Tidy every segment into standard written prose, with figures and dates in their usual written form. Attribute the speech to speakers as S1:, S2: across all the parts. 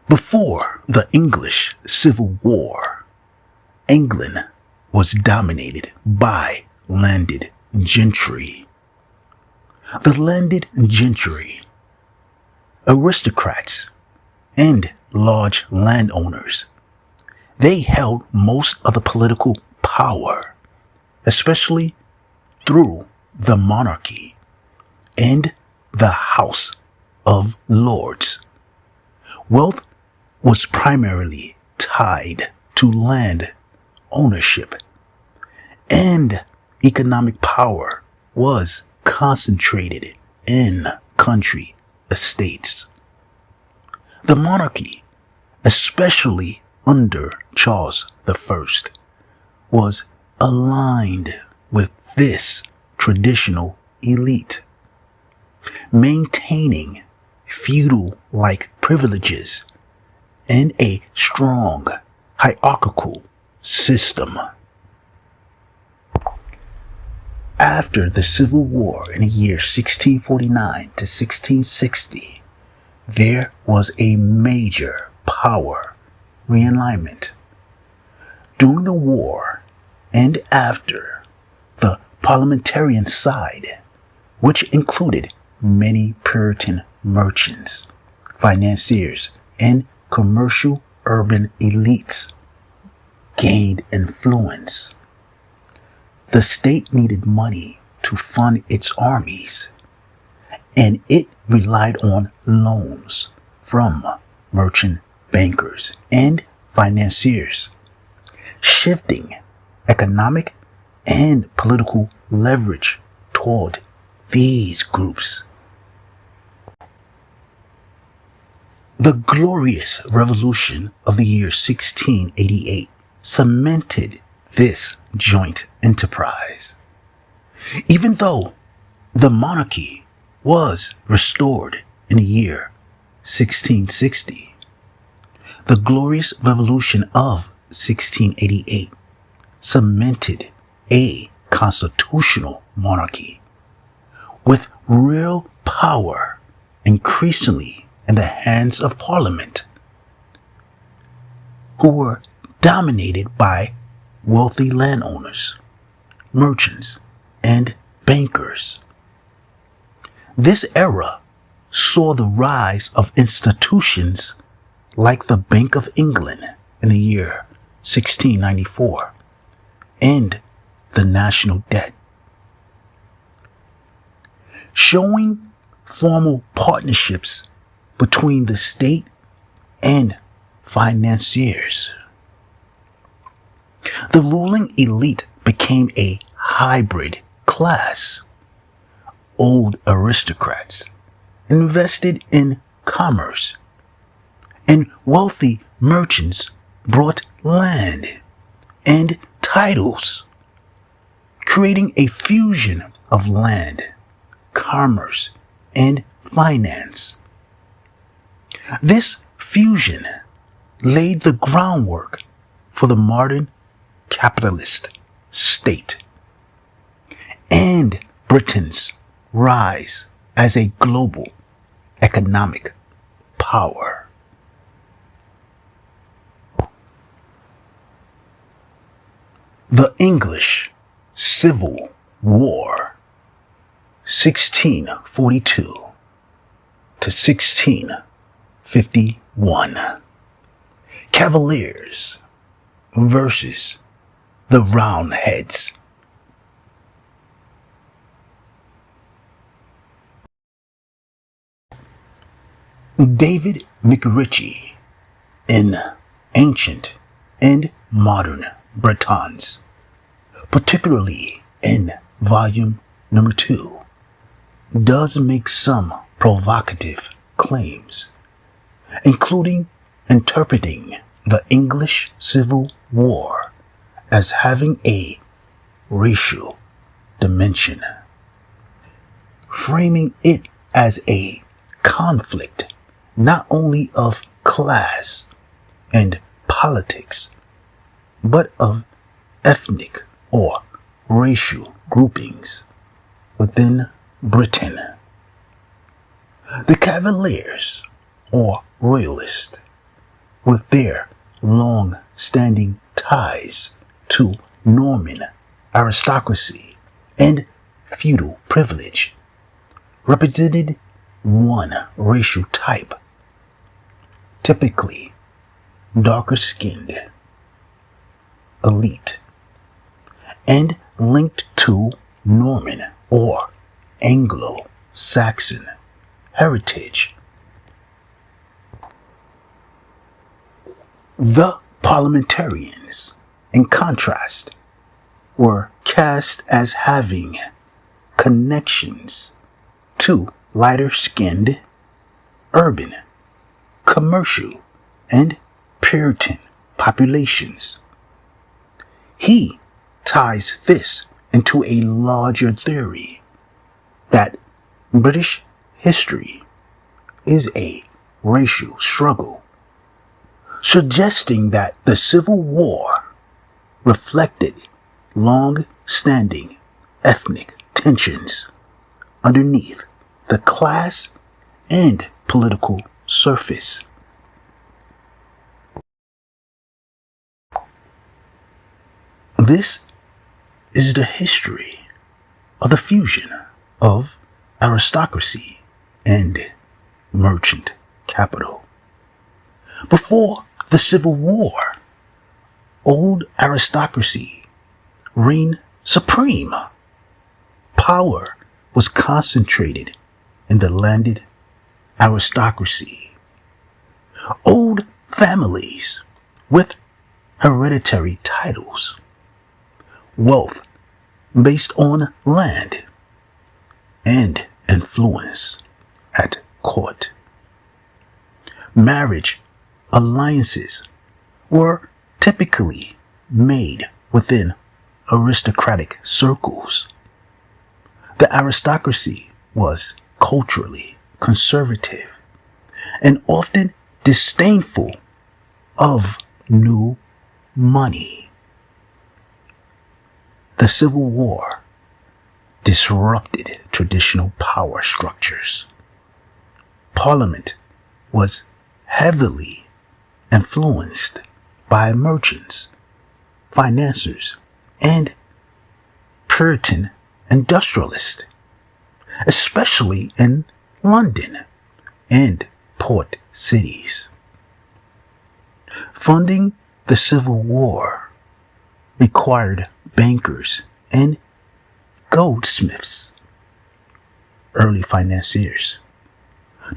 S1: Before the English Civil War, England was dominated by landed gentry. The landed gentry, aristocrats, and large landowners, they held most of the political power, especially through the monarchy and the House of Lords. Wealth was primarily tied to land ownership, and economic power was concentrated in country estates. The monarchy, especially under Charles I, was aligned with this traditional elite, maintaining feudal-like privileges and a strong hierarchical system. After the Civil War in the year 1649 to 1660, there was a major power realignment. During the war and after, the parliamentarian side, which included many Puritan merchants, financiers, and commercial urban elites, gained influence. The state needed money to fund its armies, and it relied on loans from merchant bankers and financiers, shifting economic and political leverage toward these groups. The Glorious Revolution of the year 1688 cemented this joint enterprise. Even though the monarchy was restored in the year 1660, the Glorious Revolution of 1688 cemented a constitutional monarchy with real power increasingly in the hands of Parliament, who were dominated by wealthy landowners, merchants, and bankers. This era saw the rise of institutions like the Bank of England in the year 1694 and the national debt, showing formal partnerships between the state and financiers. The ruling elite became a hybrid class. Old aristocrats invested in commerce, and wealthy merchants brought land and titles, creating a fusion of land, commerce, and finance. This fusion laid the groundwork for the modern capitalist state and Britain's rise as a global economic power. The English Civil War, 1642 to 1651. Cavaliers versus the Roundheads. David McRitchie in Ancient and Modern Britons, particularly in volume number 2, does make some provocative claims, including interpreting the English Civil War as having a racial dimension, framing it as a conflict not only of class and politics, but of ethnic or racial groupings within Britain. The Cavaliers, or Royalists, with their long-standing ties to Norman aristocracy and feudal privilege, represented one racial type, typically darker-skinned, elite, and linked to Norman or Anglo-Saxon heritage. The parliamentarians, in contrast, were cast as having connections to lighter-skinned, urban, commercial, and Puritan populations. He ties this into a larger theory that British history is a racial struggle, suggesting that the Civil War reflected long-standing ethnic tensions underneath the class and political surface. This is the history of the fusion of aristocracy and merchant capital. Before the Civil War, old aristocracy reigned supreme. Power was concentrated in the landed aristocracy. Old families with hereditary titles, wealth based on land, and influence at court. Marriage alliances were typically made within aristocratic circles. The aristocracy was culturally conservative and often disdainful of new money. The Civil War disrupted traditional power structures. Parliament was heavily influenced by merchants, financiers, and Puritan industrialists, especially in London and port cities. Funding the Civil War required bankers and goldsmiths, early financiers,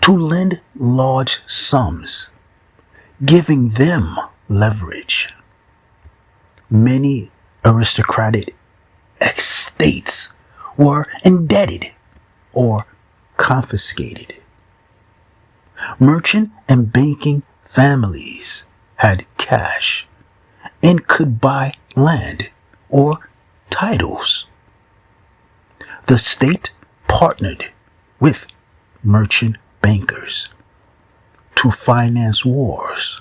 S1: to lend large sums, giving them leverage. Many aristocratic estates were indebted or confiscated. Merchant and banking families had cash and could buy land or titles. The state partnered with merchant bankers to finance wars.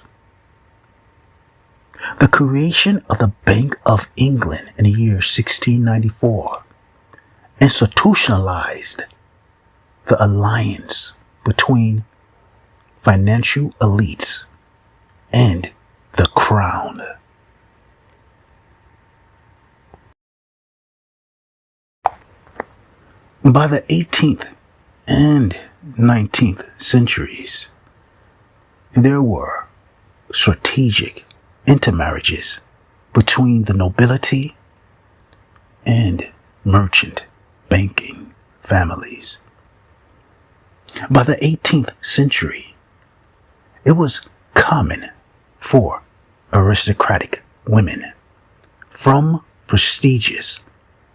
S1: The creation of the Bank of England in the year 1694 institutionalized the alliance between financial elites and the crown. By the 18th and 19th centuries, there were strategic intermarriages between the nobility and merchant banking families. By the 18th century, it was common for aristocratic women from prestigious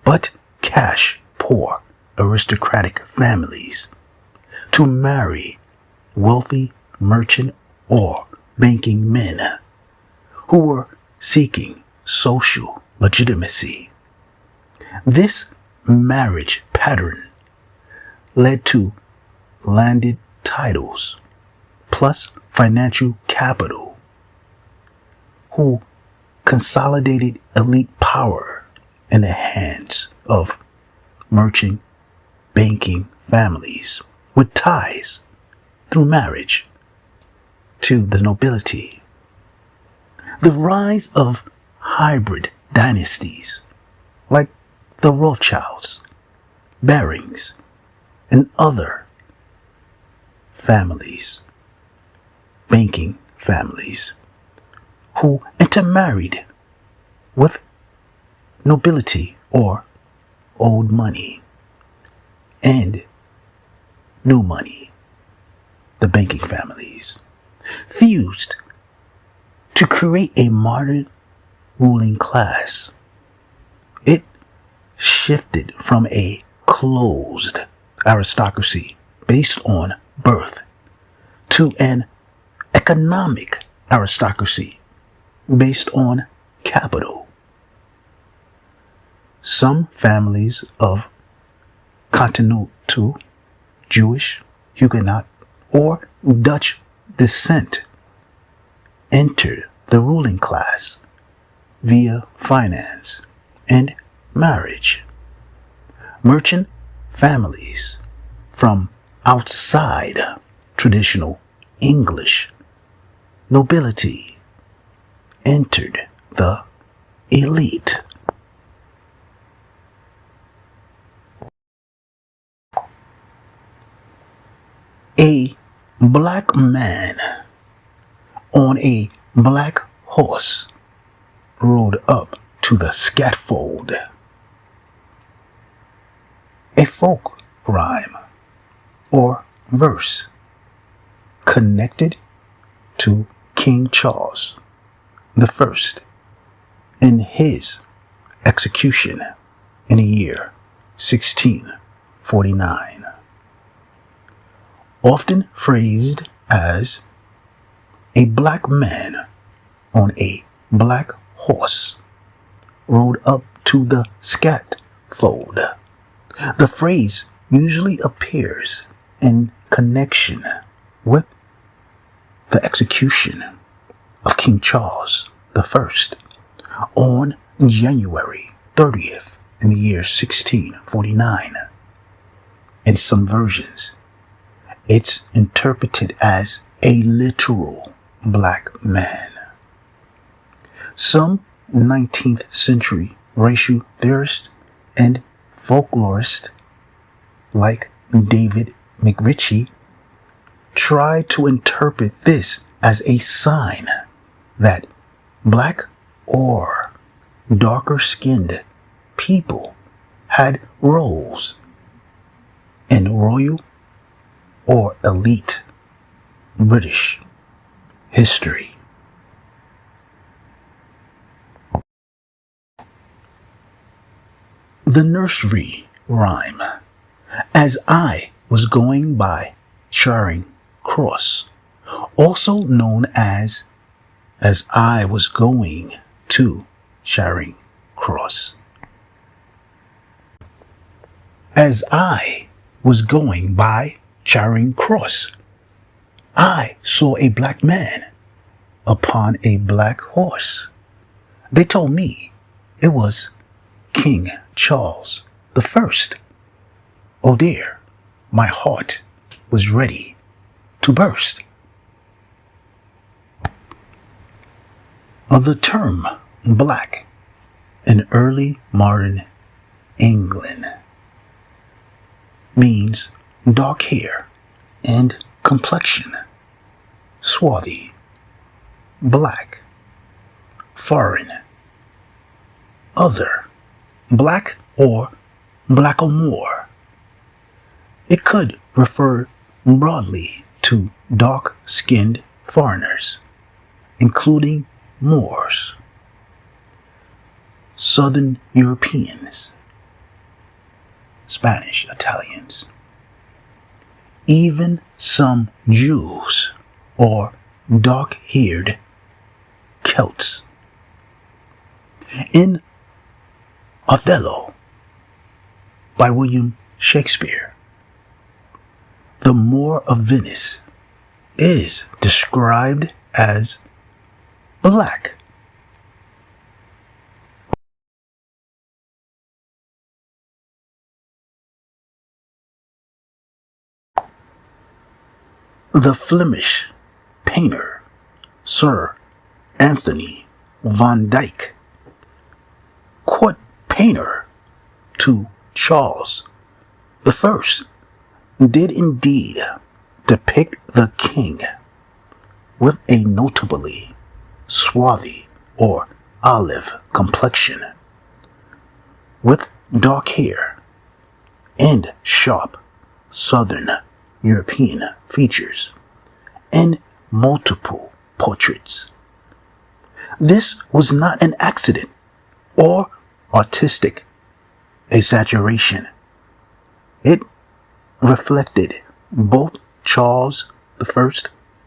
S1: but cash-poor aristocratic families to marry wealthy merchant or banking men who were seeking social legitimacy. This marriage pattern led to landed titles plus financial capital, who consolidated elite power in the hands of merchant banking families with ties through marriage to the nobility The rise of hybrid dynasties like the Rothschilds, Barings, and other families, banking families, who intermarried with nobility or old money and new money, the banking families, fused to create a modern ruling class. It shifted from a closed aristocracy based on birth to an economic aristocracy based on capital. Some families of Continental Jewish, Huguenot, or Dutch descent entered the ruling class via finance and marriage. Merchant families from outside traditional English nobility entered the elite. A black man on a black horse rode up to the scaffold. A folk rhyme or verse connected to King Charles I in his execution in the year 1649. Often phrased as a black man on a black horse rode up to the scaffold. The phrase usually appears in connection with the execution of King Charles I on January 30th in the year 1649. In some versions, it's interpreted as a literal black man. Some 19th century racial theorists and folklorists like David McRitchie try to interpret this as a sign that black or darker skinned people had roles in royal or elite British history. The nursery rhyme, As I Was Going by Charing Cross, also known as I Was Going to Charing Cross. As I was going by Charing Cross, I saw a black man upon a black horse. They told me it was King Charles I. Oh dear, my heart was ready to burst. The term black in early modern England means dark hair and complexion, swarthy, black, foreign, other, black or blackamoor. It could refer broadly to dark-skinned foreigners, including Moors, Southern Europeans, Spanish, Italians, even some Jews or dark-haired Celts. In Othello by William Shakespeare, the Moor of Venice is described as black. The Flemish painter Sir Anthony Van Dyck, court painter to Charles I, did indeed depict the king with a notably swarthy or olive complexion, with dark hair and sharp southern European features, and multiple portraits. This was not an accident or artistic exaggeration. It reflected both Charles I's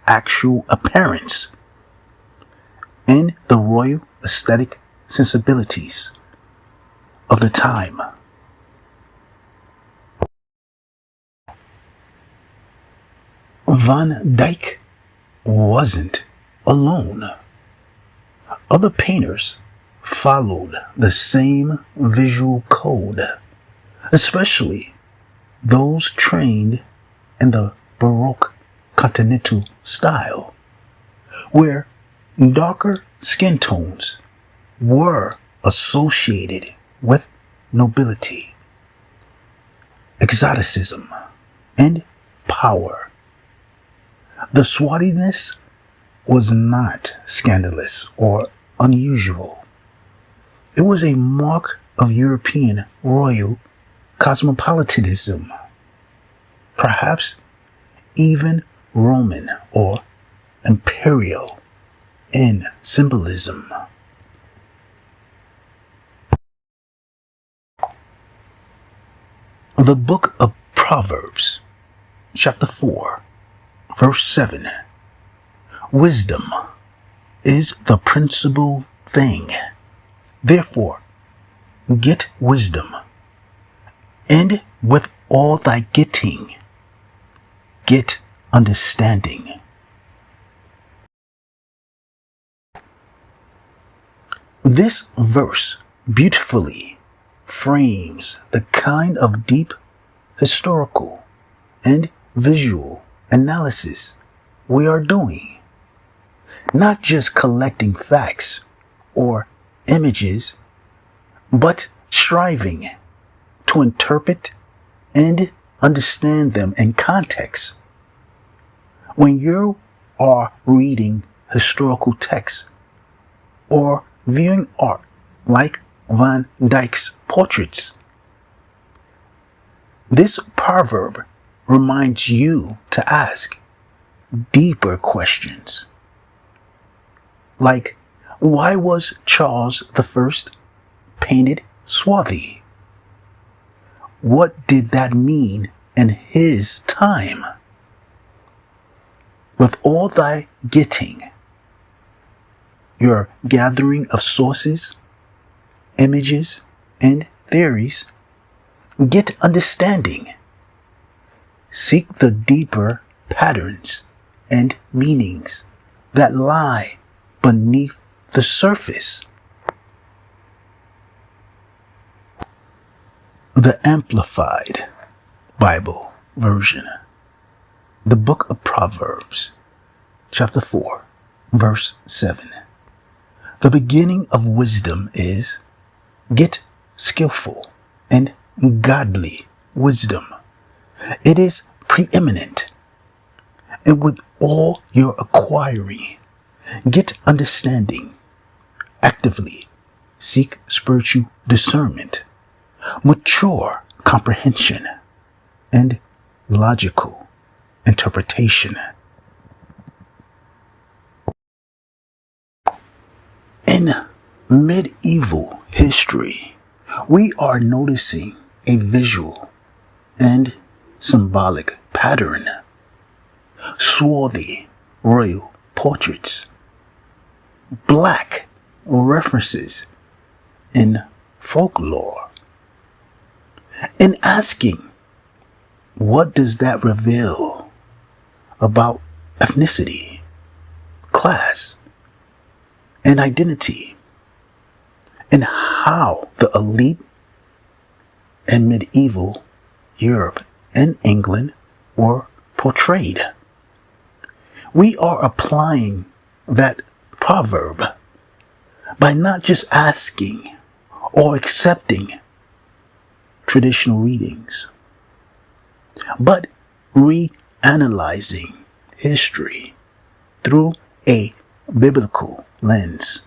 S1: actual appearance and the royal aesthetic sensibilities of the time. Van Dyck wasn't alone. Other painters followed the same visual code, especially those trained in the Baroque continental style, where darker skin tones were associated with nobility, exoticism, and power. The swarthiness was not scandalous or unusual. It was a mark of European royal cosmopolitanism, perhaps even Roman or imperial in symbolism. The book of Proverbs, chapter 4, verse 7. Wisdom is the principal thing. Therefore, get wisdom, and with all thy getting, get understanding. This verse beautifully frames the kind of deep historical and visual analysis we are doing. Not just collecting facts or images, but striving to interpret and understand them in context. When you are reading historical texts or viewing art like Van Dyck's portraits, this proverb reminds you to ask deeper questions. Like, why was Charles I painted swarthy? What did that mean in his time? With all thy getting, your gathering of sources, images, and theories, get understanding. Seek the deeper patterns and meanings that lie beneath the surface. The Amplified Bible Version. The Book of Proverbs, chapter 4, verse 7. The beginning of wisdom is get skillful and godly wisdom. It is preeminent. And with all your acquiring, get understanding. Actively seek spiritual discernment, mature comprehension, and logical interpretation. In medieval history, we are noticing a visual and symbolic pattern. Swarthy royal portraits, black references in folklore. In asking, what does that reveal about ethnicity, class, and identity, and how the elite in medieval Europe and England were portrayed? We are applying that proverb, by not just asking or accepting traditional readings, but reanalyzing history through a biblical lens,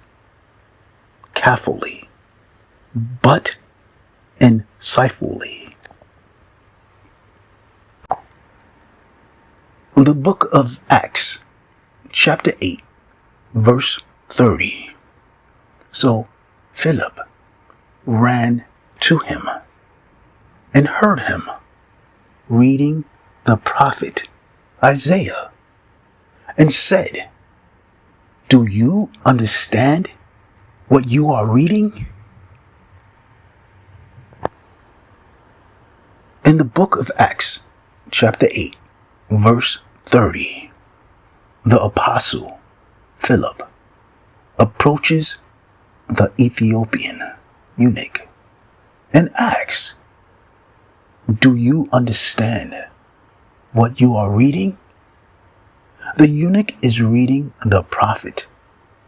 S1: carefully but insightfully. The book of Acts, chapter 8, verse 30. So Philip ran to him and heard him reading the prophet Isaiah and said, "Do you understand what you are reading?" In the book of Acts, chapter 8, verse 30, the apostle Philip approaches the Ethiopian eunuch and asks, "Do you understand what you are reading?" The eunuch is reading the prophet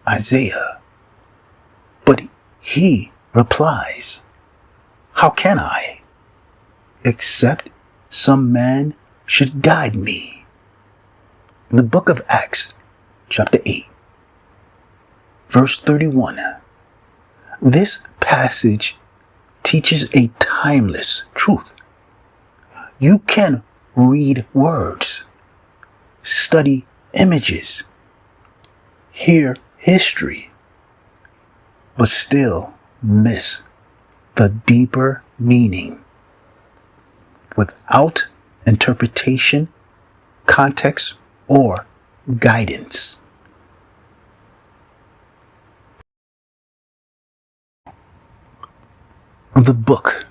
S1: Isaiah, but he replies, "How can I, except some man should guide me?" In the book of Acts, chapter 8, verse 31, this passage teaches a timeless truth. You can read words, study images, hear history, but still miss the deeper meaning without interpretation, context, or guidance. The book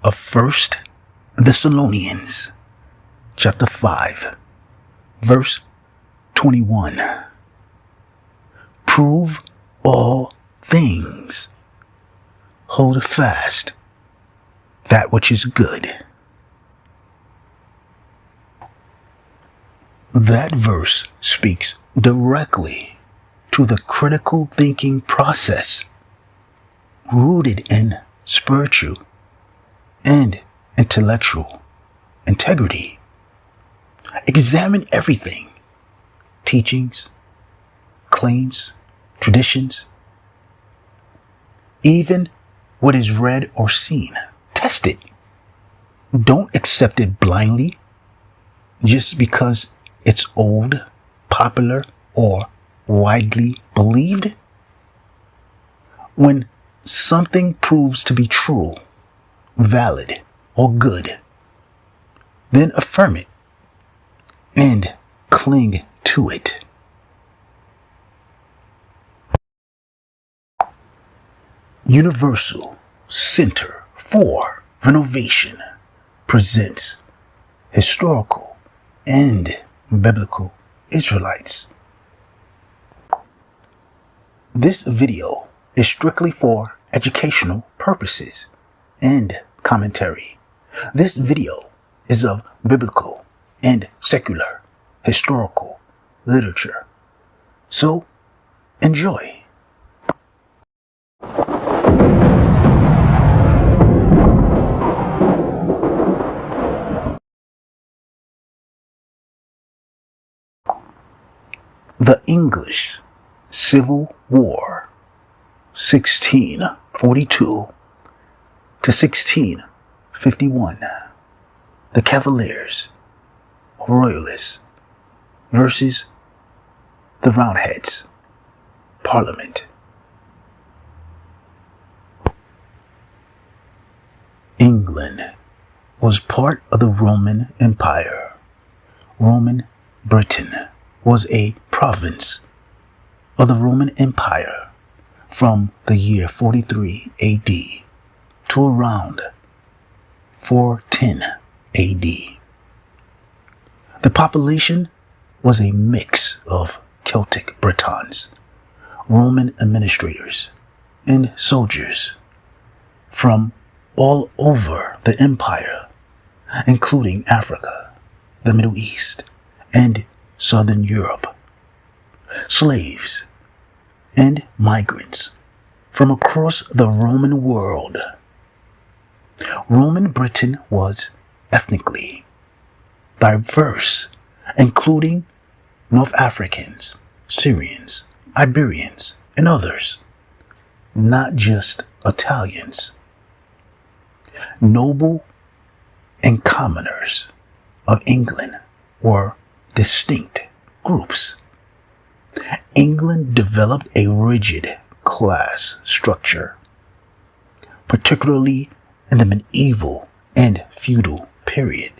S1: of 1 Thessalonians, chapter 5, verse 21. Prove all things. Hold fast that which is good. That verse speaks directly to the critical thinking process rooted in spiritual and intellectual integrity. Examine everything: teachings, claims, traditions, even what is read or seen. Test it. Don't accept it blindly just because it's old, popular, or widely believed. When something proves to be true, valid, or good, then affirm it and cling to it. Universal Center for Renovation presents historical and biblical Israelites. This video is strictly for educational purposes and commentary. This video is of biblical and secular historical literature. So, enjoy. The English Civil War, 1642 to 1651. The Cavaliers, or Royalists, versus the Roundheads, Parliament. England was part of the Roman Empire. Roman Britain was a province of the Roman Empire from the year 43 AD to around 410 AD. The population was a mix of Celtic Britons, Roman administrators, and soldiers from all over the empire, including Africa, the Middle East, and Southern Europe. Slaves, and migrants from across the Roman world. Roman Britain was ethnically diverse, including North Africans, Syrians, Iberians, and others, not just Italians. Noble and commoners of England were distinct groups. England developed a rigid class structure, particularly in the medieval and feudal period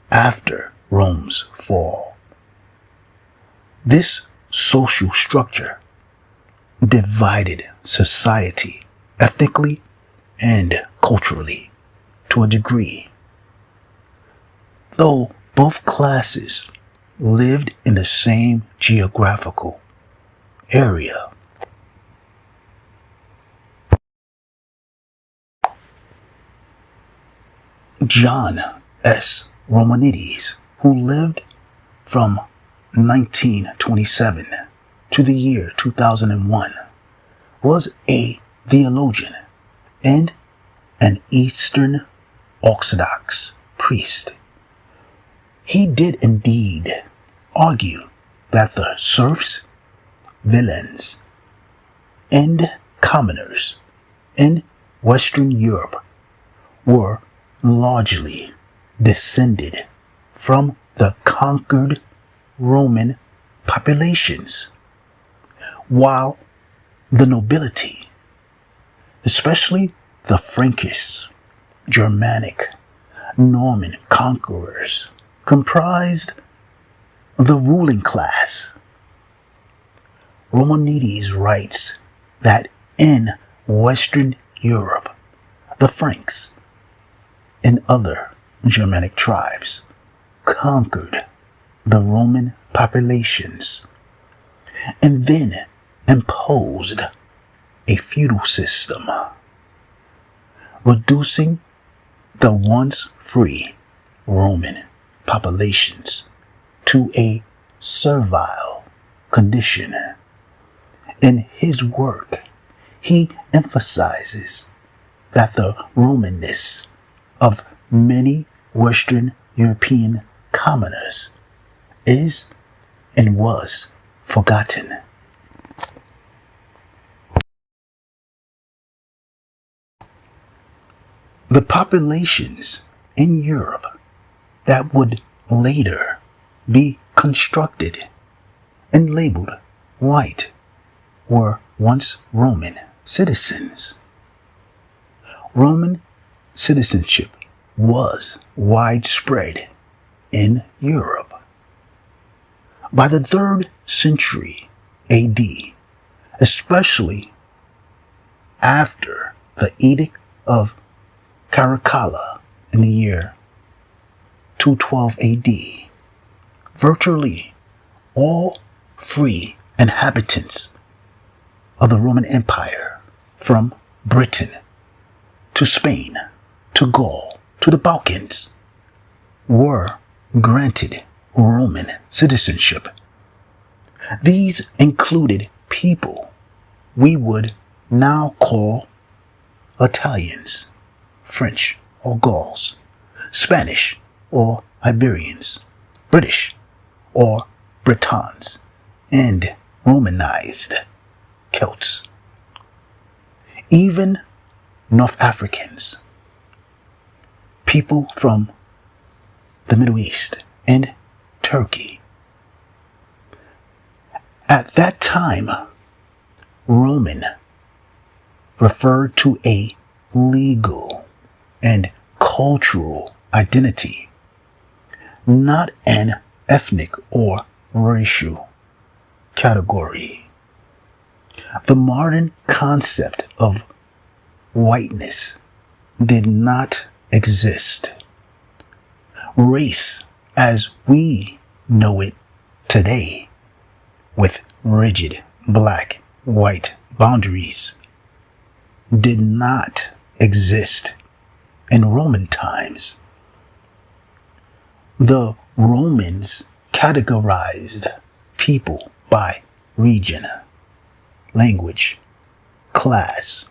S1: after Rome's fall. This social structure divided society ethnically and culturally to a degree. Though both classes lived in the same geographical area. John S. Romanides, who lived from 1927 to the year 2001, was a theologian and an Eastern Orthodox priest. He did indeed argue that the serfs, villains, and commoners in Western Europe were largely descended from the conquered Roman populations, while the nobility, especially the Frankish, Germanic, Norman conquerors, comprised the ruling class. Romanides writes that in Western Europe, the Franks and other Germanic tribes conquered the Roman populations and then imposed a feudal system, reducing the once free Roman populations to a servile condition. In his work, he emphasizes that the Romanness of many Western European commoners is and was forgotten. The populations in Europe that would later be constructed and labeled white were once Roman citizens. Roman citizenship was widespread in Europe. By the 3rd century AD, especially after the Edict of Caracalla in the year 212 AD, virtually all free inhabitants of the Roman Empire, from Britain to Spain to Gaul to the Balkans, were granted Roman citizenship. These included people we would now call Italians, French or Gauls, Spanish or Iberians, British or Britons, and Romanized Celts. Even North Africans, people from the Middle East and Turkey. At that time, Roman referred to a legal and cultural identity, not an ethnic or racial category. The modern concept of whiteness did not exist. Race, as we know it today, with rigid black-white boundaries, did not exist in Roman times. The Romans categorized people by region, language, class,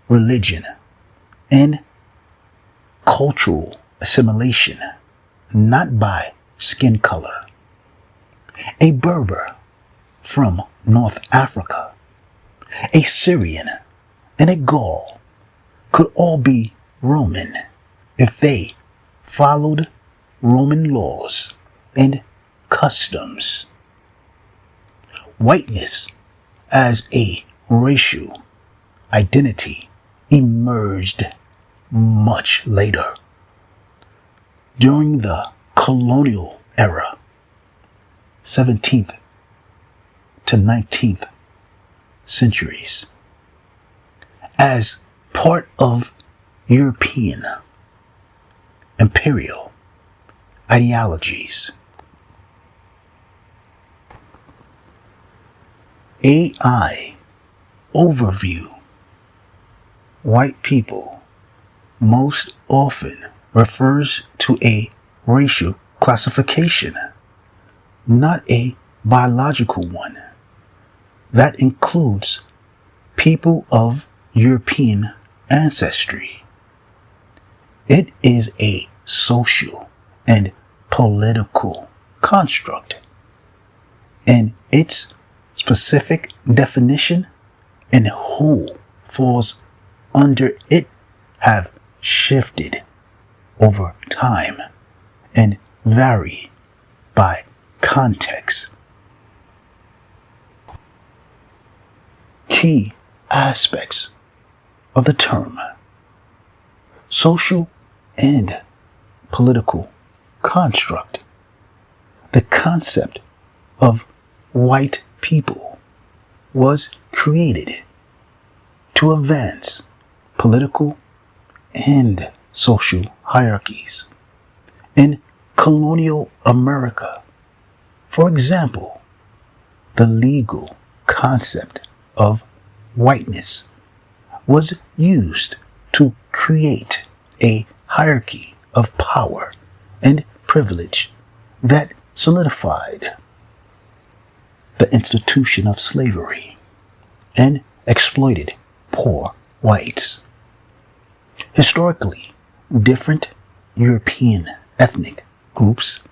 S1: religion, and cultural assimilation, not by skin color. A Berber from North Africa, a Syrian, and a Gaul could all be Roman if they followed Roman laws and customs. Whiteness as a racial identity emerged much later, during the colonial era, 17th to 19th centuries, as part of European imperial ideologies. AI overview. White people most often refers to a racial classification, not a biological one, that includes people of European ancestry. It is a social and political construct, and its specific definition and who falls under it have shifted over time and vary by context. Key aspects of the term: social and political construct. The concept of white people was created to advance political and social hierarchies in colonial America. For example, the legal concept of whiteness was used to create a hierarchy of power and privilege that solidified the institution of slavery and exploited poor whites. Historically, different European ethnic groups,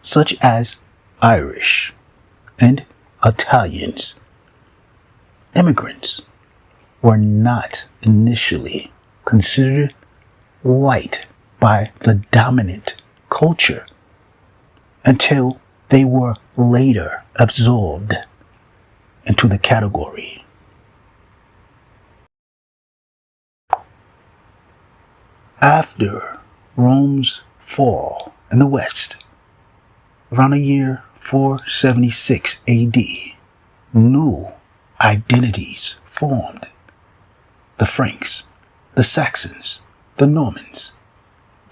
S1: such as Irish and Italians, immigrants, were not initially considered white by the dominant culture until they were later absorbed into the category. After Rome's fall in the West, around the year 476 AD, new identities formed: the Franks, the Saxons, the Normans,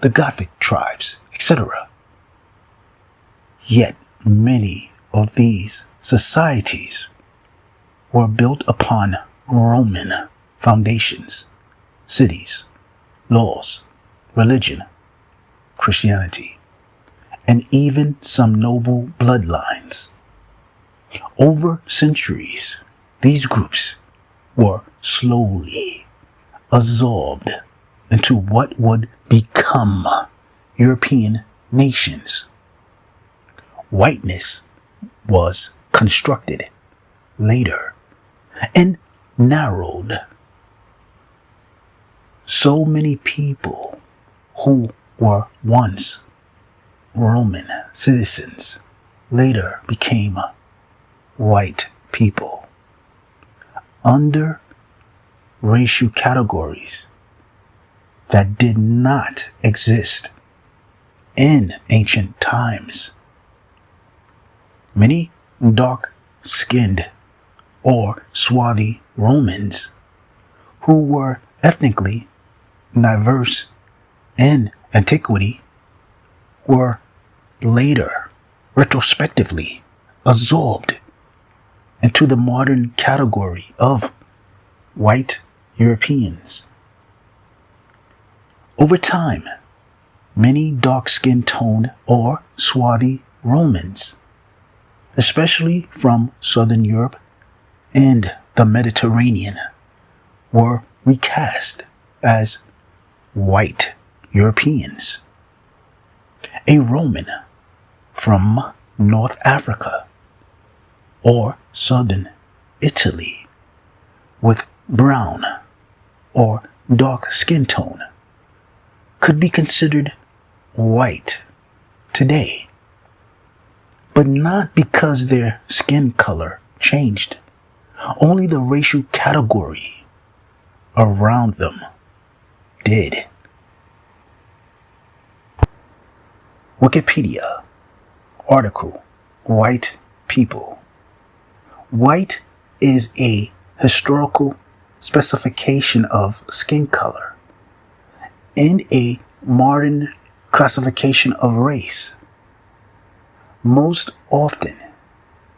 S1: the Gothic tribes, etc. Yet many of these societies were built upon Roman foundations, cities, laws, religion, Christianity, and even some noble bloodlines. Over centuries, these groups were slowly absorbed into what would become European nations. Whiteness was constructed later and narrowed. So many people who were once Roman citizens later became white people under racial categories that did not exist in ancient times. Many dark-skinned or swarthy Romans who were ethnically diverse in antiquity were later retrospectively absorbed into the modern category of white Europeans. Over time, many dark-skin toned or swarthy Romans, especially from Southern Europe, and the Mediterranean were recast as white Europeans. A Roman from North Africa or southern Italy with brown or dark skin tone could be considered white today, but not because their skin color changed. Only the racial category around them did. Wikipedia article, White People. White is a historical specification of skin color and a modern classification of race. Most often,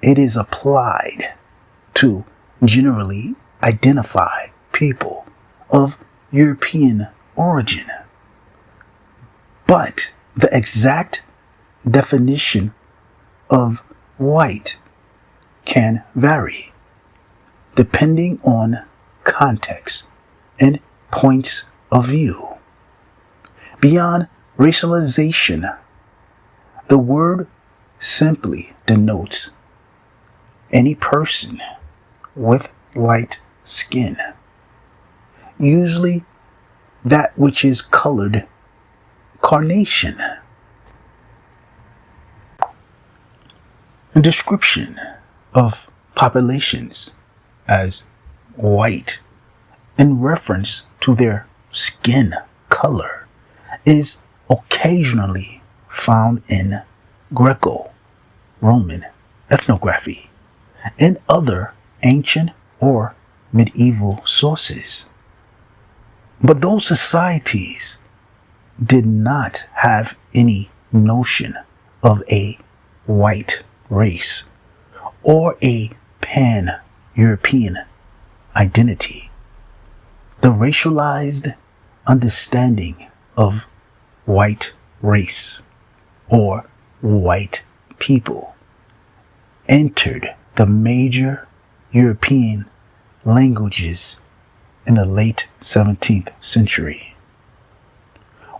S1: it is applied to generally identify people of European origin. But the exact definition of white can vary depending on context and points of view. Beyond racialization, the word simply denotes any person with light skin, usually that which is colored carnation. A description of populations as white in reference to their skin color is occasionally found in Greco-Roman ethnography and other ancient or medieval sources. But those societies did not have any notion of a white race or a pan-European identity. The racialized understanding of white race or white people entered the major European languages in the late 17th century,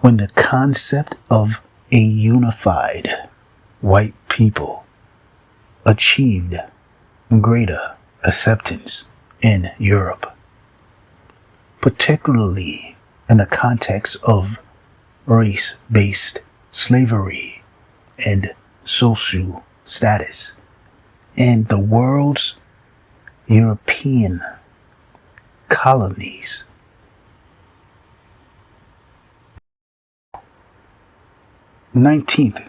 S1: when the concept of a unified white people achieved greater acceptance in Europe, particularly in the context of race-based slavery and social status in the world's European colonies. '19th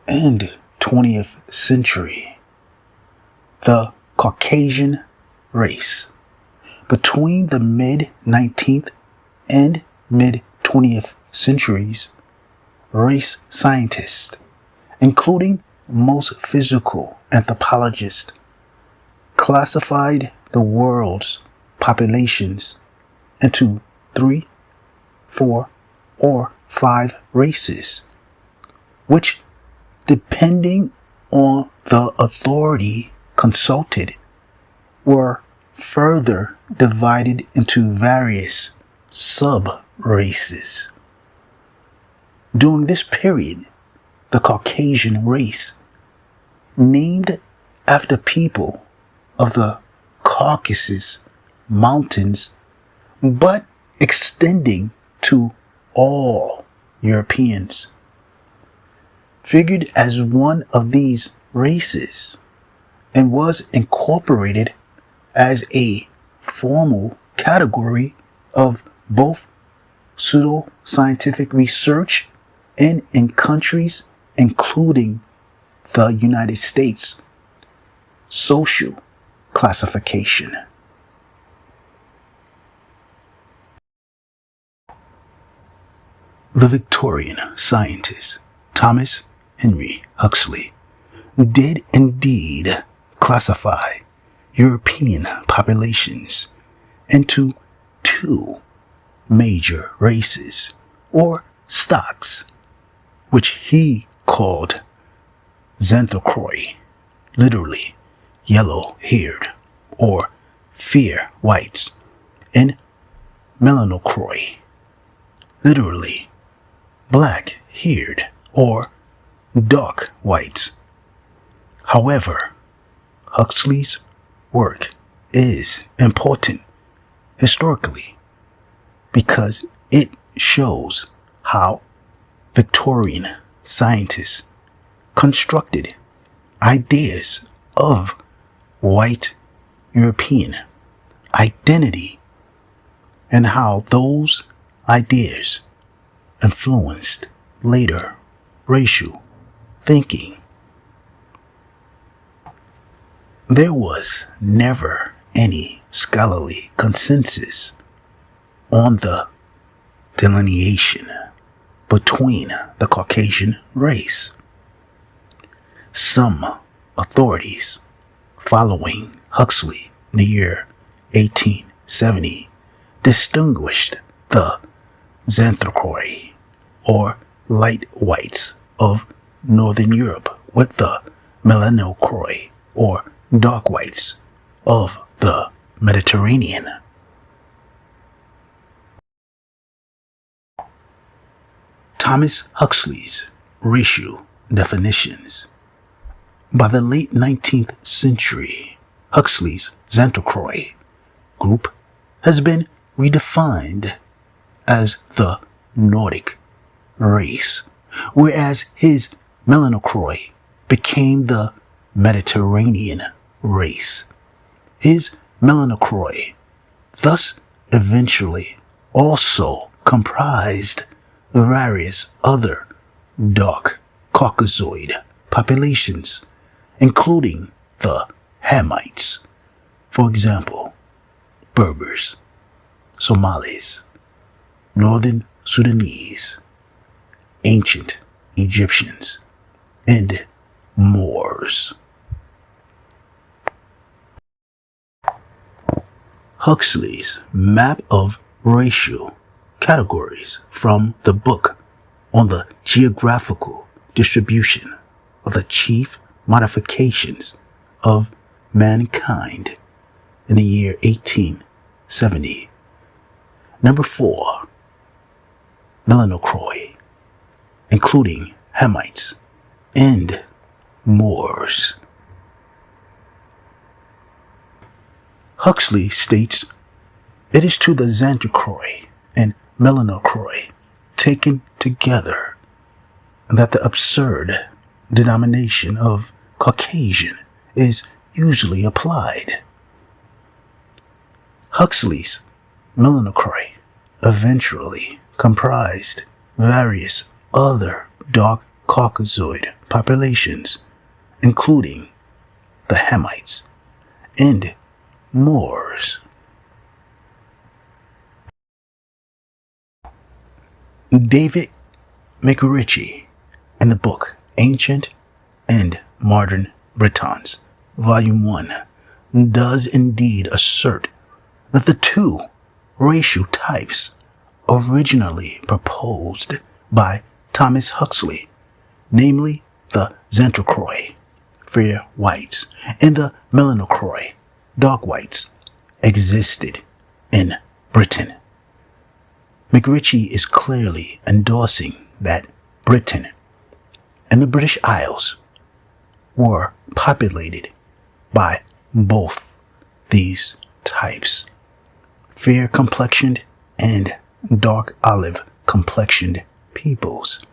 S1: and 20th century, the Caucasian race. Between the mid-19th and mid-20th centuries, race scientists, including most physical anthropologists, classified the world's populations into 3, 4, or 5 races, which, depending on the authority consulted, were further divided into various sub-races. During this period, the Caucasian race, named after people of the Caucasus Mountains, but extending to all Europeans, figured as one of these races and was incorporated as a formal category of both pseudo-scientific research and in countries including the United States, social classification. The Victorian scientist Thomas Henry Huxley did indeed classify European populations into 2 major races or stocks, which he called xanthochroi, literally yellow-haired, or fair whites, and melanochroi, literally black-haired or dark whites. However, Huxley's work is important historically because it shows how Victorian scientists constructed ideas of white European identity and how those ideas influenced later racial thinking. There was never any scholarly consensus on the delineation between the Caucasian race. Some authorities following Huxley in the year 1870 distinguished the xanthochroi, or light whites of Northern Europe, with the melanochroi, or dark whites of the Mediterranean. Thomas Huxley's racial definitions. By the late 19th century, Huxley's xanthochroi group has been redefined as the Nordic race, whereas his melanochroi became the Mediterranean race. His melanochroi thus eventually also comprised various other dark Caucasoid populations, including the Hamites, for example, Berbers, Somalis, Northern Sudanese, ancient Egyptians, and Moors. Huxley's map of racial categories from the book on the geographical distribution of the chief modifications of mankind in the year 1870. Number 4. Melanochroi, including Hamites and Moors. Huxley states, it is to the xanthochroi and melanochroi taken together that the absurd denomination of Caucasian is usually applied. Huxley's melanochroi eventually comprised various other dark Caucasoid populations, including the Hamites and Moors. David McRitchie, in the book Ancient and Modern Britons, Volume 1, does indeed assert that the two racial types originally proposed by Thomas Huxley, namely the xanthochroi, fair whites, and the melanochroi, dark whites, existed in Britain. McRitchie is clearly endorsing that Britain and the British Isles were populated by both these types, fair complexioned and dark olive complexioned peoples.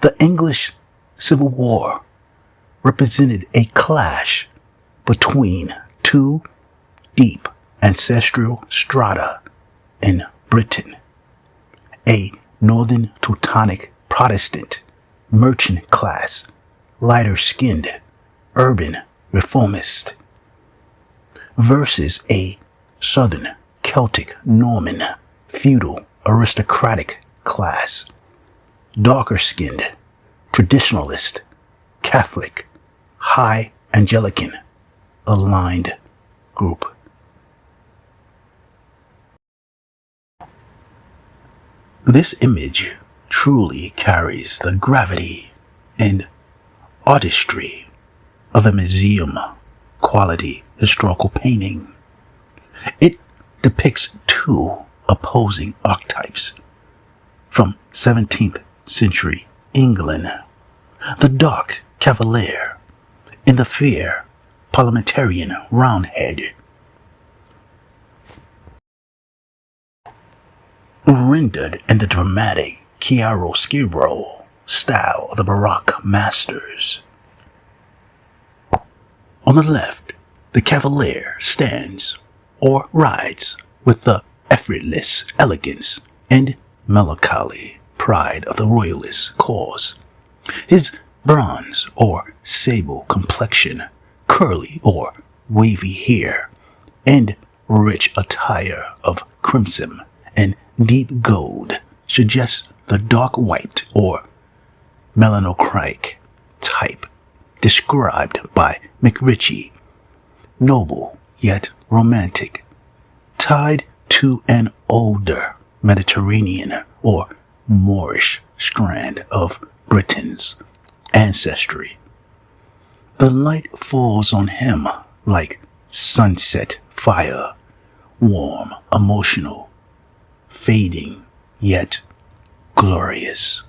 S1: The English Civil War represented a clash between two deep ancestral strata in Britain: a northern Teutonic Protestant merchant class, lighter-skinned urban reformist, versus a southern Celtic Norman feudal aristocratic class, darker-skinned traditionalist Catholic high Anglican aligned group. This image truly carries the gravity and artistry of a museum quality historical painting. It depicts two opposing archetypes from 17th century England, the dark Cavalier and the fair parliamentarian Roundhead. Rendered in the dramatic chiaroscuro style of the Baroque masters. On the left, the Cavalier stands or rides with the effortless elegance and melancholy pride of the royalist cause. His bronze or sable complexion, curly or wavy hair, and rich attire of crimson and deep gold suggests the dark white or melancholic type described by McRitchie, noble yet romantic, tied to an older Mediterranean or Moorish strand of Britain's ancestry. The light falls on him like sunset fire, warm, emotional, fading, yet glorious.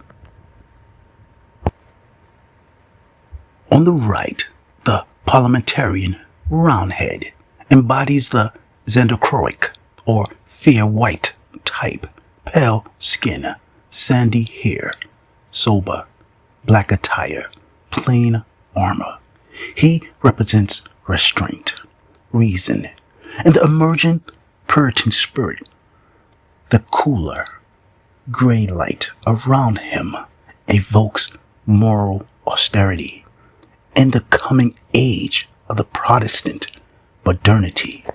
S1: On the right, the parliamentarian Roundhead embodies the xanthocroic or fair white type, pale skin, sandy hair, sober, black attire, plain armor. He represents restraint, reason, and the emergent Puritan spirit. The cooler, gray light around him evokes moral austerity and the coming age of the Protestant modernity.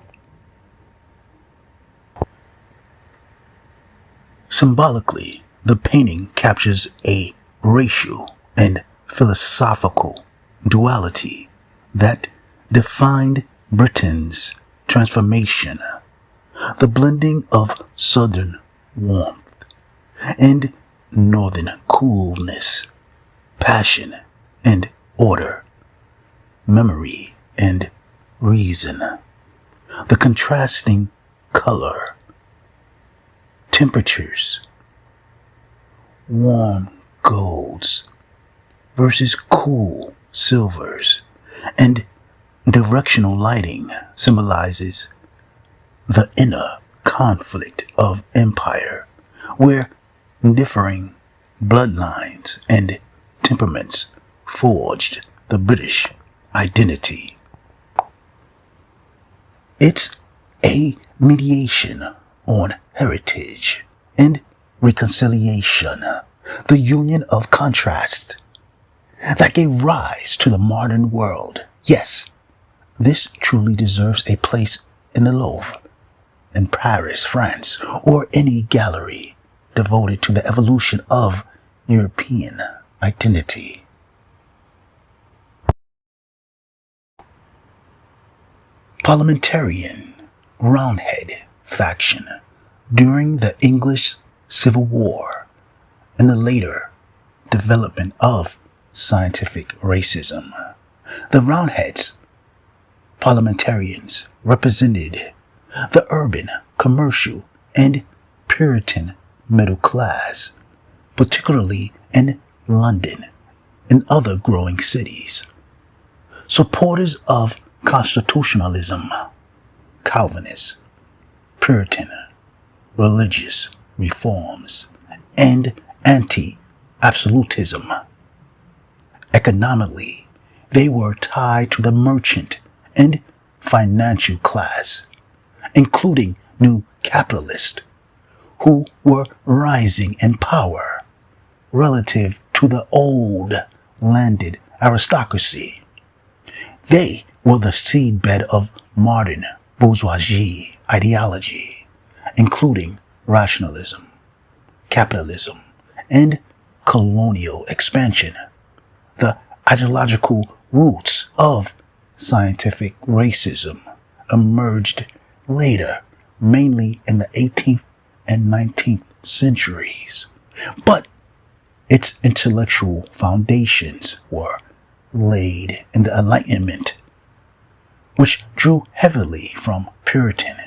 S1: Symbolically, the painting captures a racial and philosophical duality that defined Britain's transformation, the blending of southern warmth and northern coolness, passion and order, memory and reason, the contrasting color, temperatures, warm golds versus cool silvers, and directional lighting symbolizes the inner conflict of empire, where differing bloodlines and temperaments forged the British identity. It's a mediation on heritage and reconciliation, the union of contrast that gave rise to the modern world. Yes, this truly deserves a place in the Louvre in Paris, France, or any gallery devoted to the evolution of European identity. Parliamentarian Roundhead faction during the English Civil War and the later development of scientific racism. The Roundheads parliamentarians represented the urban, commercial, and Puritan middle class, particularly in London and other growing cities. Supporters of constitutionalism, Calvinist, Puritan, religious reforms, and anti-absolutism. Economically, they were tied to the merchant and financial class, including new capitalists who were rising in power relative to the old landed aristocracy. They were the seedbed of modern bourgeoisie ideology, including rationalism, capitalism, and colonial expansion. The ideological roots of scientific racism emerged later, mainly in the 18th and 19th centuries, but its intellectual foundations were laid in the Enlightenment, which drew heavily from Puritan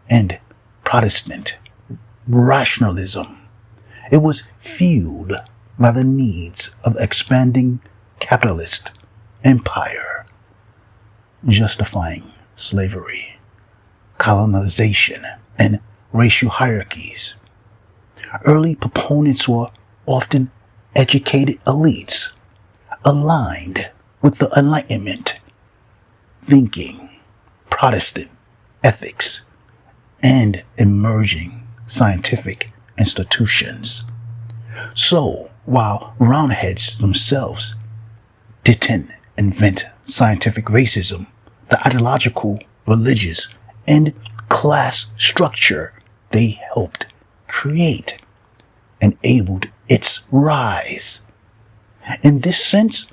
S1: and Protestant rationalism. It was fueled by the needs of expanding capitalist empire, justifying slavery, colonization, and racial hierarchies. Early proponents were often educated elites aligned with the Enlightenment thinking, Protestant ethics, and emerging scientific institutions. So, while Roundheads themselves didn't invent scientific racism, the ideological, religious, and class structure they helped create enabled its rise. In this sense,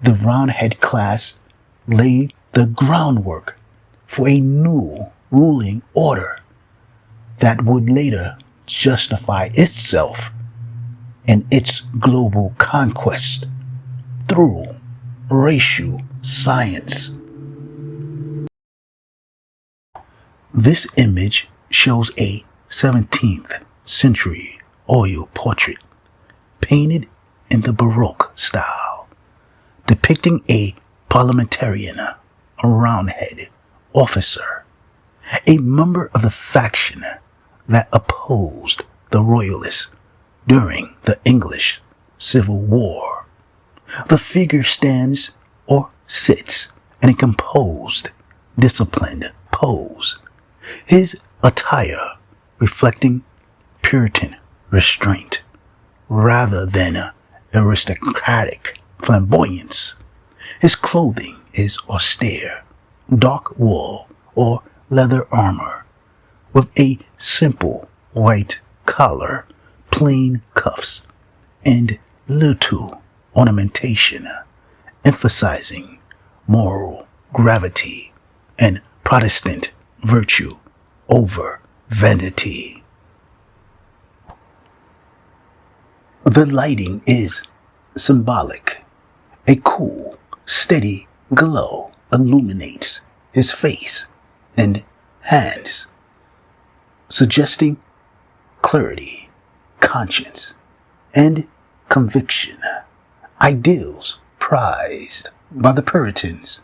S1: the Roundhead class laid the groundwork for a new ruling order that would later justify itself in its global conquest through racial science. This image shows a 17th century oil portrait painted in the Baroque style, depicting a parliamentarian, a Roundhead officer, a member of the faction that opposed the royalists during the English Civil War. The figure stands or sits in a composed, disciplined pose, his attire reflecting Puritan restraint rather than aristocratic flamboyance. His clothing is austere, dark wool or leather armor with a simple white collar, plain cuffs, and little ornamentation, emphasizing moral gravity and Protestant virtue over vanity. The lighting is symbolic. A cool, steady glow illuminates his face and hands, suggesting clarity, conscience, and conviction, ideals prized by the Puritans.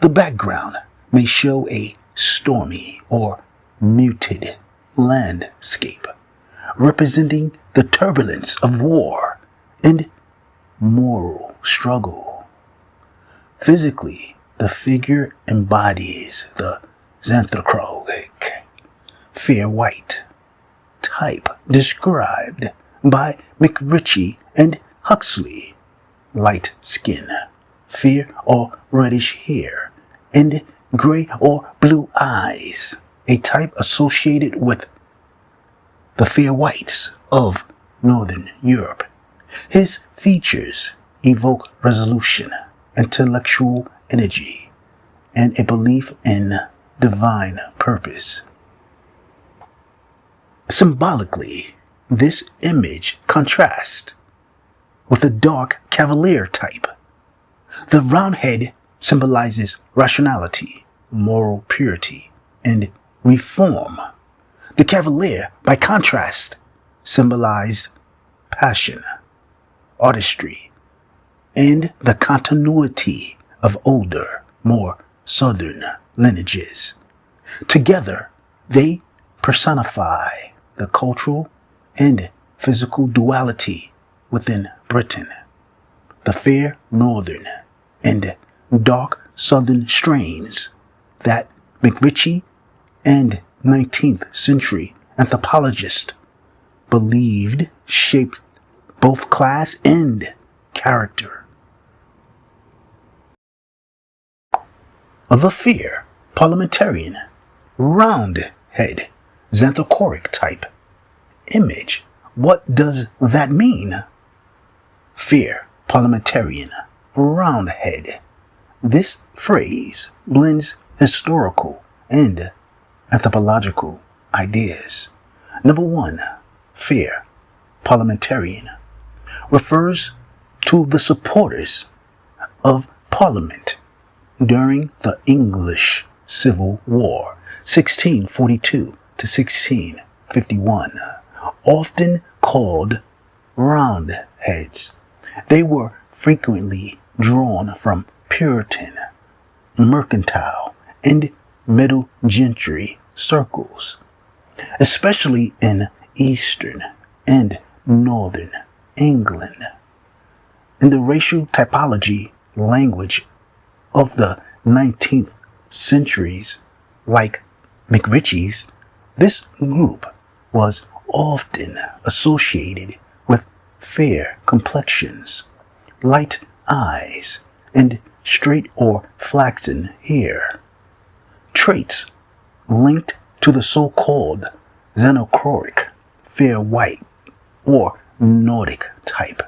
S1: The background may show a stormy or muted landscape, representing the turbulence of war and moral struggle. Physically, the figure embodies the xanthochronic, fair white type described by McRitchie and Huxley, light skin, fair or reddish hair, and gray or blue eyes, a type associated with the fair whites of Northern Europe. His features evoke resolution, intellectual energy, and a belief in divine purpose. Symbolically, this image contrasts with the dark Cavalier type. The Roundhead symbolizes rationality, moral purity, and reform. The Cavalier, by contrast, symbolized passion, artistry, and the continuity of older, more southern lineages. Together, they personify the cultural and physical duality within Britain. The fair northern and dark southern strains that McRitchie and 19th century anthropologists believed shaped both class and character. The fair parliamentarian, Roundhead, xanthochronic type image. What does that mean? Fair parliamentarian, Roundhead. This phrase blends historical and anthropological ideas. Number one, fair parliamentarian refers to the supporters of Parliament during the English Civil War, 1642 to 1651, often called Roundheads. They were frequently drawn from Puritan, mercantile, and middle gentry circles, especially in eastern and northern England. In the racial typology language of the 19th centuries, like McRitchie's, this group was often associated with fair complexions, light eyes, and straight or flaxen hair, traits linked to the so-called xenochoric, fair white, or Nordic type.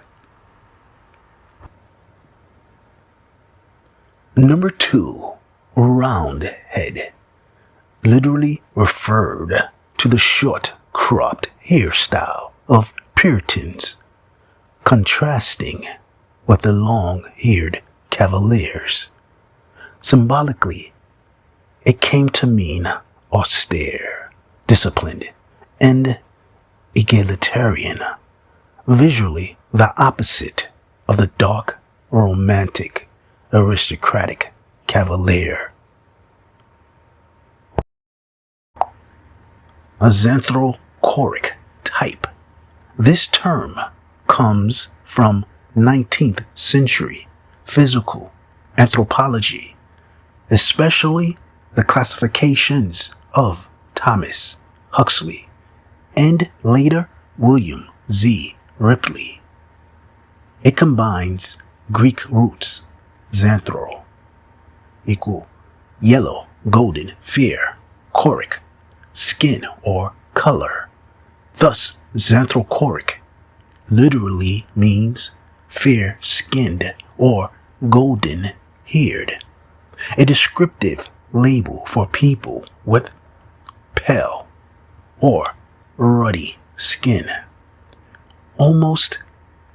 S1: Number 2, Roundhead, literally referred to the short cropped hairstyle of Puritans, contrasting with the long-haired Cavaliers. Symbolically, it came to mean austere, disciplined, and egalitarian, visually the opposite of the dark, romantic, aristocratic Cavalier. A xanthochoric type. This term comes from 19th century physical anthropology, especially the classifications of Thomas Huxley and later William Z. Ripley. It combines Greek roots xanthro equal yellow, golden, fair, choric, skin or color. Thus, xanthochoric literally means fair-skinned or golden-haired, a descriptive label for people with pale or ruddy skin, almost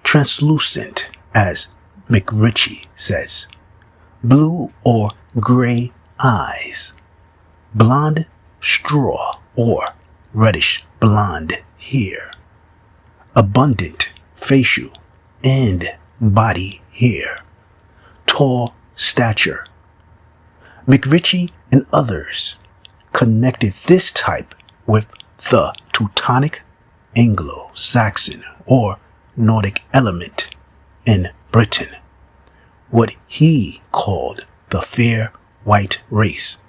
S1: translucent, as McRitchie says, blue or gray eyes, blonde straw or reddish blonde hair, abundant facial and body hair, tall stature. McRitchie and others connected this type with the Teutonic, Anglo-Saxon, or Nordic element in Britain, what he called the fair white race,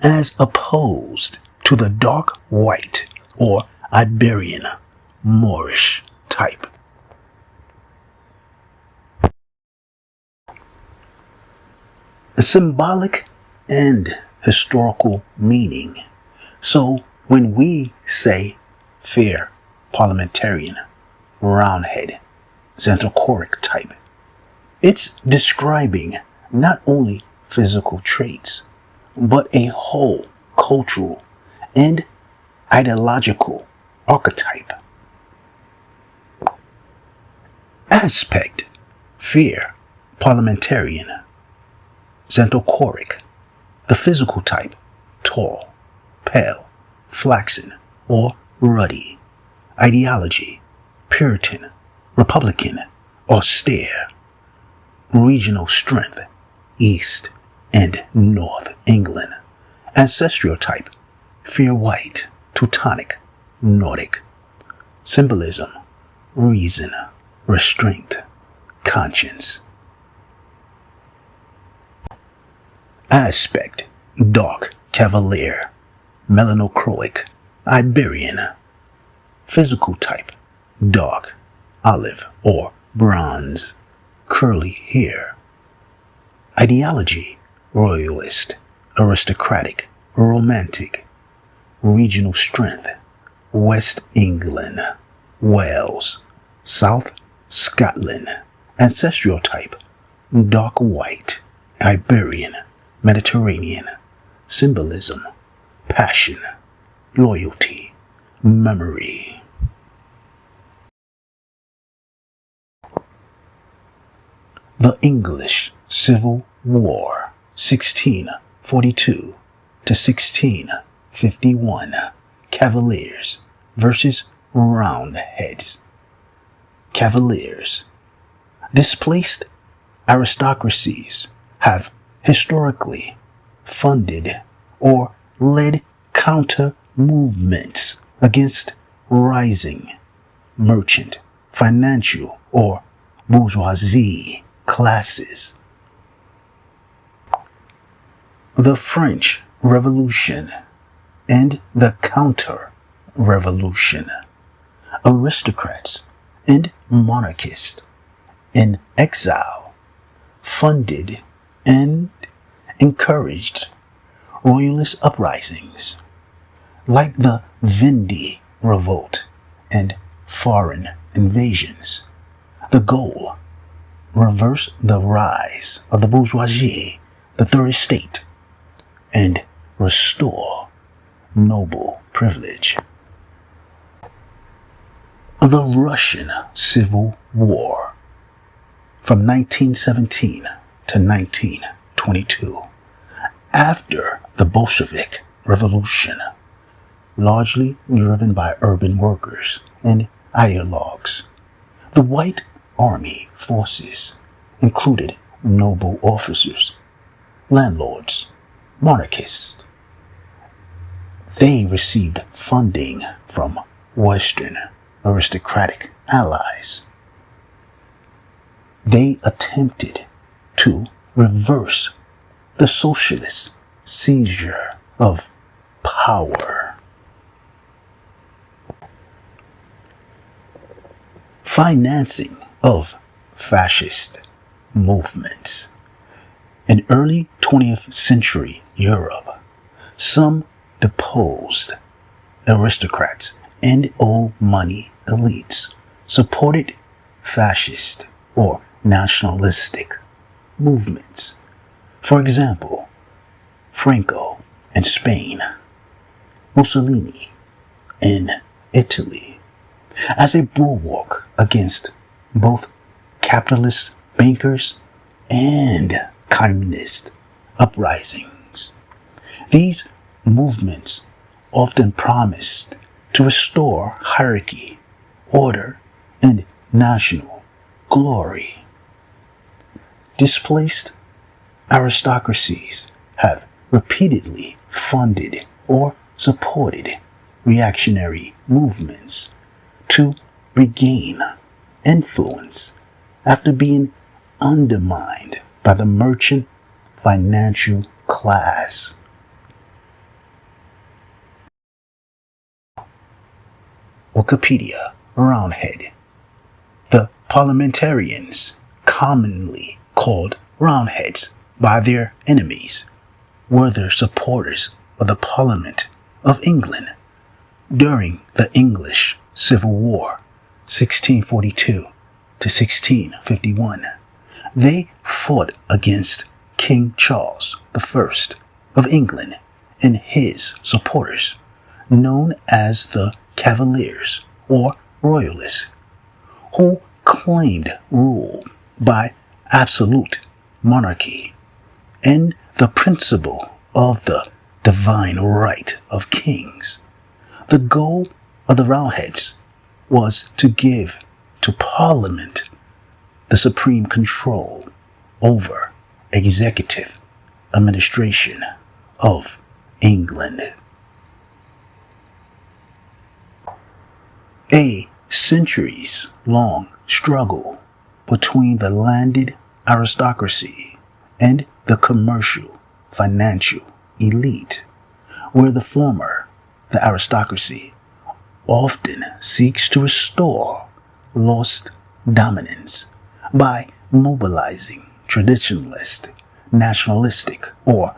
S1: as opposed to the dark white or Iberian Moorish type. The symbolic and historical meaning. So when we say fair parliamentarian, roundhead, xanthochoric type, it's describing not only physical traits, but a whole cultural and ideological archetype. Aspect: fair parliamentarian, xanthochoric, the physical type, tall, pale, flaxen, or ruddy. Ideology: Puritan, Republican, austere. Regional strength: East and North England. Ancestral type: fair white, Teutonic, Nordic. Symbolism: reason, restraint, conscience. Aspect: dark Cavalier, melanochroic, Iberian. Physical type: dark, olive or bronze, curly hair. Ideology: royalist, aristocratic, romantic. Regional strength: West England, Wales, South Scotland. Ancestral type: dark white, Iberian, Mediterranean. Symbolism: passion, loyalty, memory. The English Civil War, 1642 to 1651. Cavaliers versus Roundheads. Cavaliers. Displaced aristocracies have historically funded or led counter movements against rising merchant, financial, or bourgeoisie classes. The French Revolution and the Counter-Revolution. Aristocrats and monarchists in exile funded and encouraged royalist uprisings like the Vendée Revolt and foreign invasions. The goal: reverse the rise of the bourgeoisie, the third estate, and restore noble privilege. The Russian Civil War from 1917 to 1922. After the Bolshevik Revolution, largely driven by urban workers and ideologues, the White Army forces included noble officers, landlords, monarchists. They received funding from Western aristocratic allies. They attempted to reverse the socialist seizure of power. Financing of fascist movements. In early 20th century Europe, some deposed aristocrats and old money elites supported fascist or nationalistic movements. For example, Franco in Spain, Mussolini in Italy, as a bulwark against both capitalist bankers and communist uprisings. These movements often promised to restore hierarchy, order, and national glory. Displaced aristocracies have repeatedly funded or supported reactionary movements to regain influence after being undermined by the merchant financial class. Wikipedia Roundhead. The parliamentarians, commonly called Roundheads by their enemies, were the supporters of the Parliament of England during the English Civil War, 1642 to 1651. They fought against King Charles I of England and his supporters, known as the Cavaliers or Royalists, who claimed rule by absolute monarchy and the principle of the divine right of kings. The goal of the Roundheads was to give to Parliament the supreme control over executive administration of England. A centuries-long struggle between the landed aristocracy and the commercial financial elite, where the former, the aristocracy, often seeks to restore lost dominance by mobilizing traditionalist, nationalistic, or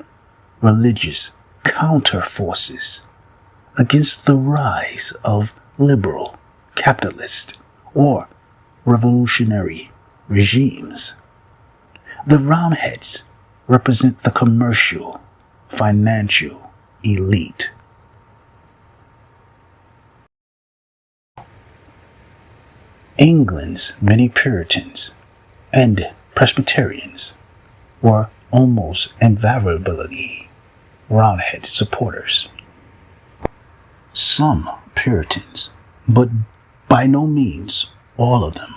S1: religious counter-forces against the rise of liberal, capitalist, or revolutionary regimes. The Roundheads represent the commercial, financial elite. England's many Puritans and Presbyterians were almost invariably Roundhead supporters. Some Puritans, but by no means all of them,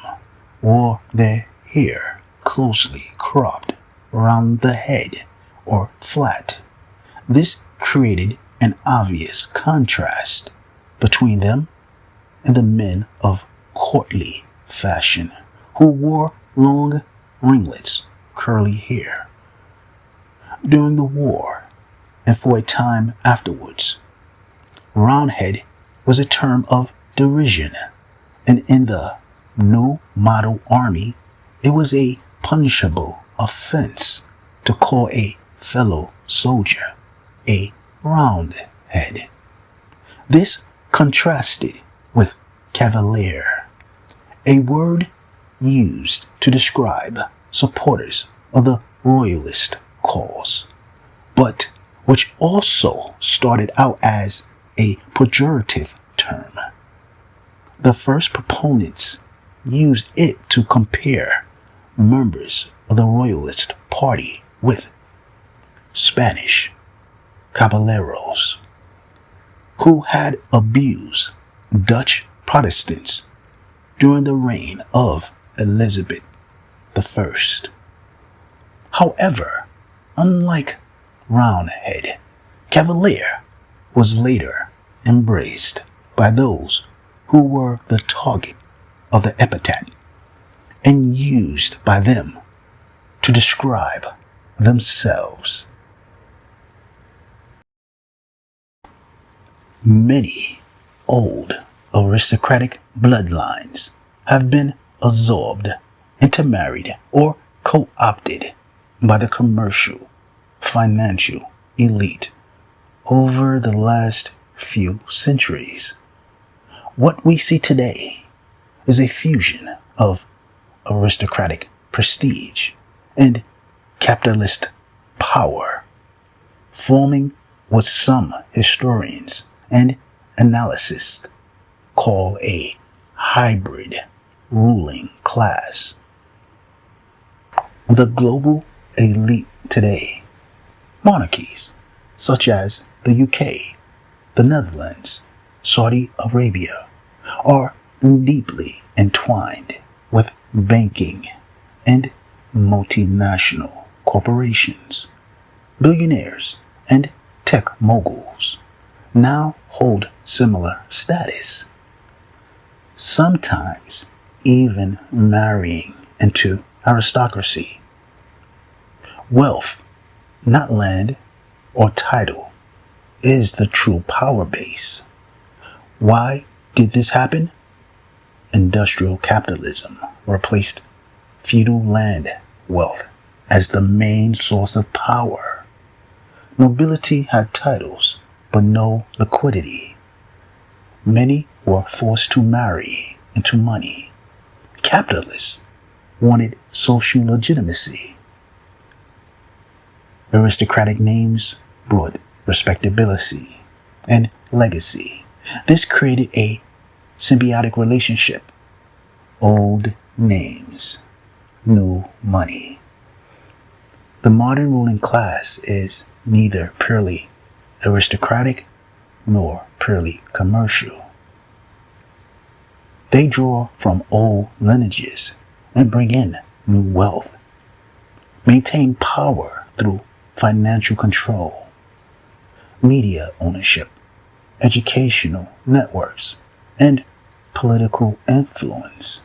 S1: wore their hair closely cropped round the head or flat. This created an obvious contrast between them and the men of courtly fashion who wore long ringlets, curly hair. During the war, and for a time afterwards, Roundhead was a term of derision, and in the New Model Army, it was a punishable offense to call a fellow soldier a Roundhead. This contrasted with Cavalier, a word used to describe supporters of the royalist cause, but which also started out as a pejorative term. The first proponents used it to compare members of the Royalist Party with Spanish Caballeros, who had abused Dutch Protestants during the reign of Elizabeth I. However, unlike Roundhead, Cavalier was later embraced by those who were the target of the epithet and used by them to describe themselves. Many old aristocratic bloodlines have been absorbed, intermarried, or co-opted by the commercial, financial elite over the last few centuries. What we see today is a fusion of aristocratic prestige and capitalist power, forming what some historians and analysts call a hybrid ruling class. The global elite today, monarchies such as the UK, the Netherlands, Saudi Arabia, are deeply entwined with banking and multinational corporations. Billionaires and tech moguls now hold similar status, sometimes even marrying into aristocracy. Wealth, not land or title, is the true power base. Why did this happen? Industrial capitalism replaced feudal land wealth as the main source of power. Nobility had titles, but no liquidity. Many were forced to marry into money. Capitalists wanted social legitimacy. Aristocratic names brought respectability and legacy. This created a symbiotic relationship. Old names, new money. The modern ruling class is neither purely aristocratic nor purely commercial. They draw from old lineages and bring in new wealth, maintain power through financial control, media ownership, educational networks, and political influence.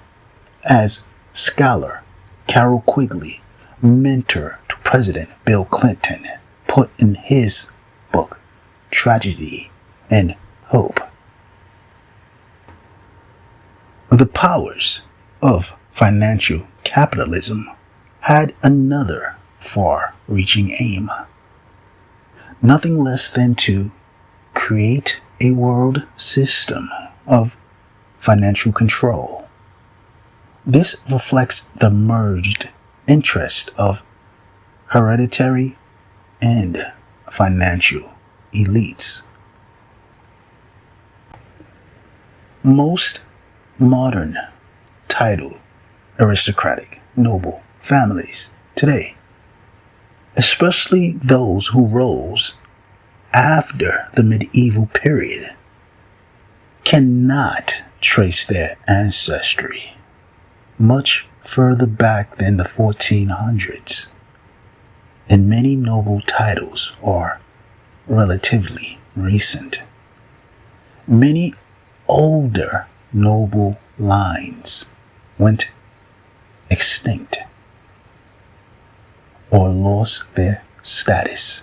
S1: As scholar Carol Quigley, mentor to President Bill Clinton, put in his book, Tragedy and Hope. The powers of financial capitalism had another far-reaching aim. Nothing less than to create a world system of financial control. This reflects the merged interest of hereditary and financial elites. Most modern titled aristocratic noble families today, especially those who rose after the medieval period cannot trace their ancestry much further back than the 1400s, and many noble titles are relatively recent. Many older noble lines went extinct or lost their status.